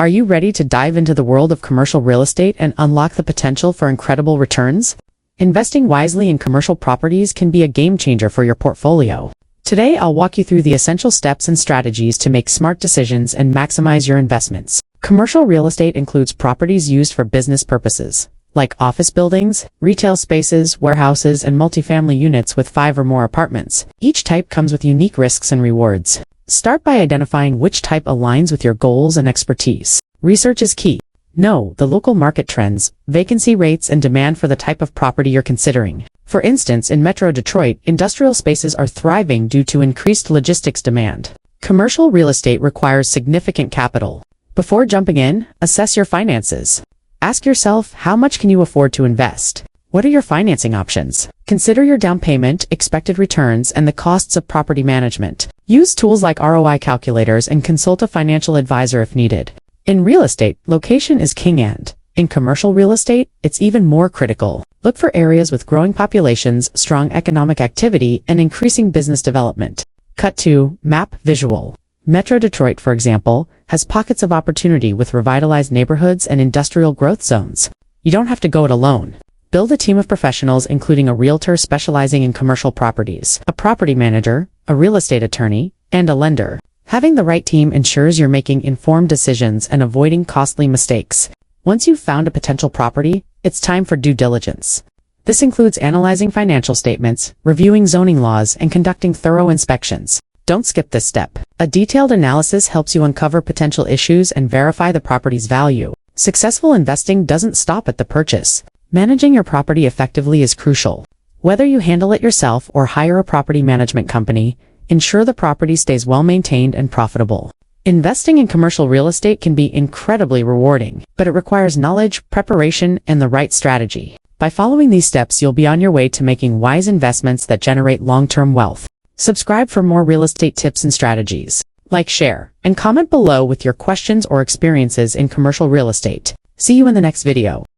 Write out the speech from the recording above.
Are you ready to dive into the world of commercial real estate and unlock the potential for incredible returns? Investing wisely in commercial properties can be a game changer for your portfolio. Today, I'll walk you through the essential steps and strategies to make smart decisions and maximize your investments. Commercial real estate includes properties used for business purposes, like office buildings, retail spaces, warehouses, and multifamily units with 5 or more apartments. Each type comes with unique risks and rewards. Start by identifying which type aligns with your goals and expertise. Research is key. Know the local market trends, vacancy rates, and demand for the type of property you're considering. For instance, in Metro Detroit, industrial spaces are thriving due to increased logistics demand. Commercial real estate requires significant capital. Before jumping in, assess your finances. Ask yourself, how much can you afford to invest? What are your financing options? Consider your down payment, expected returns, and the costs of property management. Use tools like ROI calculators and consult a financial advisor if needed. In real estate, location is king, and in commercial real estate, it's even more critical. Look for areas with growing populations, strong economic activity, and increasing business development. Cut to map visual. Metro Detroit, for example, has pockets of opportunity with revitalized neighborhoods and industrial growth zones. You don't have to go it alone. Build a team of professionals, including a realtor specializing in commercial properties, a property manager, a real estate attorney, and a lender. Having the right team ensures you're making informed decisions and avoiding costly mistakes. Once you've found a potential property, it's time for due diligence. This includes analyzing financial statements, reviewing zoning laws, and conducting thorough inspections. Don't skip this step. A detailed analysis helps you uncover potential issues and verify the property's value. Successful investing doesn't stop at the purchase. Managing your property effectively is crucial. Whether you handle it yourself or hire a property management company, ensure the property stays well maintained and profitable. Investing in commercial real estate can be incredibly rewarding, but it requires knowledge, preparation, and the right strategy. By following these steps, you'll be on your way to making wise investments that generate long-term wealth. Subscribe for more real estate tips and strategies. Like, share, and comment below with your questions or experiences in commercial real estate. See you in the next video.